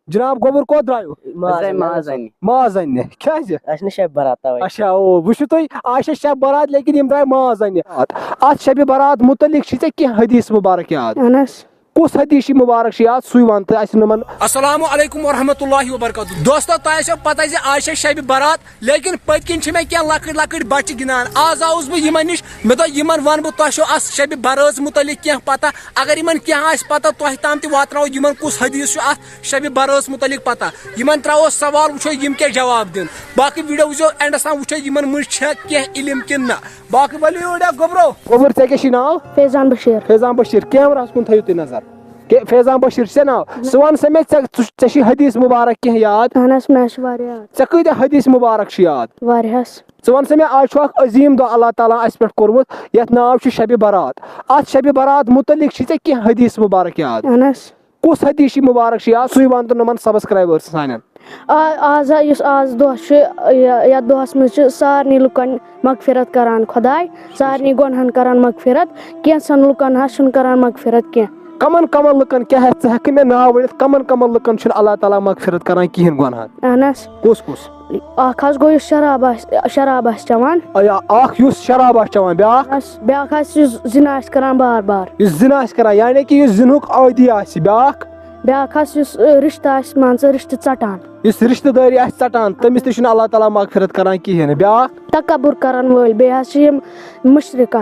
जनाब गोबर को द्रायो माज अन्ने क्या शब बारात अच्छा ओ वो तुम आज शब बारात लेकिन यम द्राय माज अन्ने अत शब बारात मुतलिक क्या हदीस मुबारक याद कुस हदीस मुबारक याद सु वन तो अस्सलाम वालेकुम वरहमतुल्लाहि वबरकातुहू दोस्तों तुम पता आज शब बारात लेकिन पतकिन मे क्या लकट लकट बच्चे गिनान आज आउस बह नश मे वन वन बह तुम शब बारात मुतलिक क्या पता अगर इन क्या पता तुम ताम वात कुस हदीस शब बारात मुतलिक पता इन त्रो सवाल वो क्या जवाब दिन बाकी वीडियो वो एंडस तम वो इन मज क्या इलम कि ना बाकी वलियो गोबरो गोबर ऐ नाव फैजान बशीर कैमरा कुन थो तुम नजर फैजान बशीर से नाव सह वन सा मे ऐ हदीस मुबारक क्या याद ऐ कत हदीस मुबारक याद च वन सा मे आज अजीम दो अल्लाह ताला अस पे कोर्मुत यथ नाव शब बारात अत शब बारात मुतलिक क्या हदीस मुबारक याद कुस हदीस मुबारक याद सु वन तो नमन सब्सक्राइबर्स सान आज यथ दोहस मज सारे लुकन मगफिरत करान खुदाय सारे गुनहन करान मगफिरत कैंसन लुकन करान मगफिरत क्या कमन कमन लुकन क्या है मे नाव वन कमन लुकन अल्लाह ताला मगफिरत करान कहें गुनहन कुस कुस गो शराब चवान शराब चवान ब्या जिना करान बार बार जिना करान यानी कि जिनुक आदि ब्या रिश्ता मान रिश्ते चटान रिश्तेदारी चटान तमिस ते अल्लाह ताला मगफिरत करान कहें ब्या तकबुर करान वल बे मुशरिक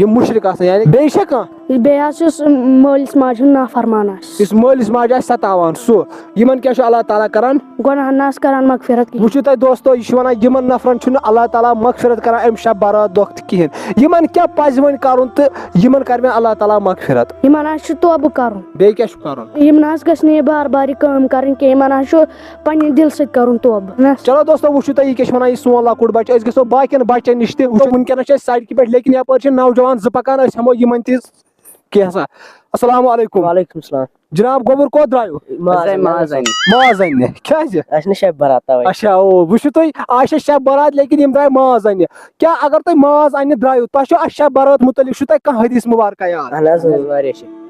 मुशरिक यानी बेशक मलिस माज नाफरमान मलिस माज सतावान सो इन क्या अल्लाह ताला करान गुनाहन करान मगफिरत वो दोस्तों यह वन इन नफरन अल्लाह ताला मगफिरत करान अम शब बारात दो कहें इन क्या पज वन कर तो इन कर अल्लाह ताला मगफिरत इन तोब कर बे क्या कर इन ग बार बार काम कर पन्ने दिल सत कर तोब चलो दोस्तों वो तुम यह वन सोन लकुट बच्चे गो बाकी बच्चन नश तक सड़क पे लेकिन यप नौजवान ज पकान हमो इन तह अस्सलाम वालेकुम जनाब गोबर को द्रायो माज अन्ने क्या शब बारात अच्छा ओ वो तुम आज शब बारात लेकिन यम द्राय माज अन्ने क्या अगर तुम माज अन्ने द्रायो तुम शब बारात मुतलिक तुम कह हदीस मुबारक याद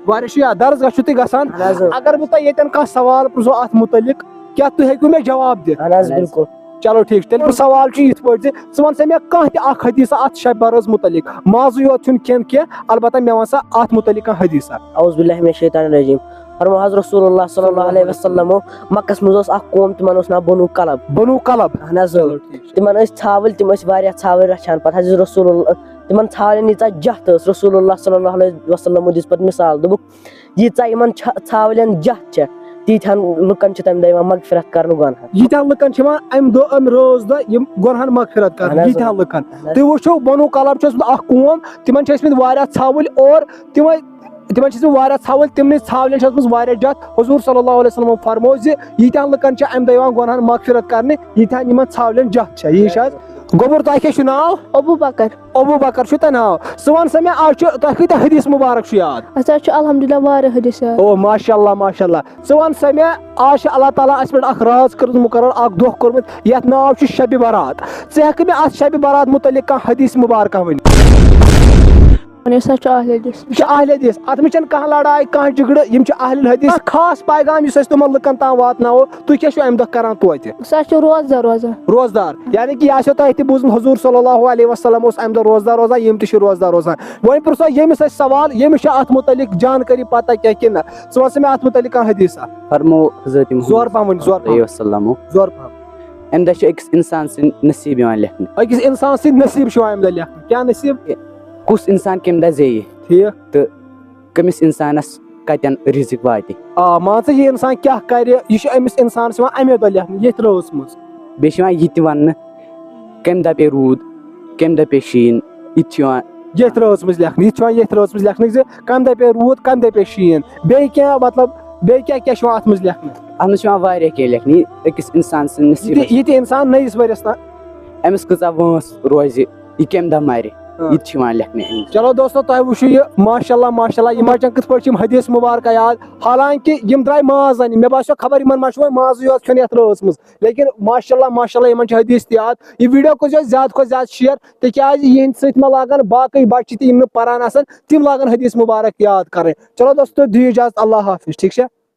वारिया दरस तुम गसान अगर बह तुम कह सवाल पृो अत मुतलिक क्या तुम हेकु मे जवाब दित बिल्कुल चलो ठीक तेल सवाल यथ पे वन सा मे कह हदीस अत शब बारात मुतलिक माजु योत छुन कह अलबत्ता मे वन सा अत मुतलिक हदीस औज़ु बिल्लाहि मिनश शैतानिर रजीम फरमाया रसूलुल्लाह सल्लल्लाहु अलैहि वसल्लम मक्कस मज कौम तिमन ना बनु कलब तिमन छावल तिम छावल रचान पे रसूल तिमन छावल यीचा जत रसूलुल्लाह सल्लल्लाहु अलैहि वसल्लम दिस पे मिसाल दोक यीचा इन छावलन जत तीथन लुकन तम दह मगफिरत कर गुनहन लुकन अम रोज दह गुनहन मगफिरत कर लुकन तुम वो बनु कलब कौम तिमन छावल और तिमन छावल तिमन छावल जत हुजूर सल्लल्लाहु अलैहि वसल्लम फरमो यीतन लुकन अम दह गुनहन मगफिरत कर यीतन इन छावल जत यह गोबर तुम क्या नाव अबू बकर तुम नाव सह वन सा मे आज तुम कत हदीस मुबारक याद अल्हम्दुलिल्लाह वारिया हदीस ओ माशाअल्लाह माशाअल्लाह सह वन सा मे आज अल्लाह ताला अस पे राज कर मुकर्रर दो कोर्मुत यथ नाव शब बारात हेक मे अत शब बारात मुतलिक कह हदीस मुबारक वन अहल हदीस अत मे कह लड़ाई कह झगड़ अहल हदीस खास पैगाम तुम लुकन ताम वातनावो तुम क्या अम दह करान तो रोजदार यानी कि यह तुम बूजम हुजूर सल्लल्लाहु अलैहि वसल्लम अम दह रोजदार रोजान यम रोजदार रोजान वो पृो यमिस सवाल यमिस अत मुतलिक जानकारी पता क्या कि ना च वन मे अत मुतलिक कह हदीस फरमो हज़रत जोर पहम जोर अम दह अकिस इंसान सिंद नसीब लिखने अकिस इंसान सिंद नसीब अम दह लिखने क्या नसीब कुस इंसान कम दह जे ठीक तो कमिस इंसानस कतन रिजिक वाति मान यह इंसान क्या कर अमिस इंसान अमे दह लिखने ये रोज मज बे वन कम दह पे रूद कम दह पे शीन ये रोज मज लिखने ये रोज मज लिखने कम दह पे रूद कम दह पे शीन बे क्या मतलब बे क्या क्या अत मज लिखने अत मज क्या लिखने अकिस इंसान सिंद नसीब ये इंसान नईस वरियस अमिस कचा वंस रोज यह कम दह मारे लिखने चलो दोस्तों तुम वो माशाल्लाह माशाल्लाह यम कत पे हदीस मुबारक याद हालांकि यम द्राय माज अन मे बास खबर इन वो माज योत यथ रोज मज लेकिन माशाल्लाह माशाल्लाह इन हदीस याद यह वीडियो कर ज्यादा खुद ज्यादा शेयर तिकाज यहद सत लागन बाकी बच्चे तम पारान तम लागन हदीस मुबारक याद करें चलो दोस्तों दी इजाजत अल्लाह हाफिज ठीक है।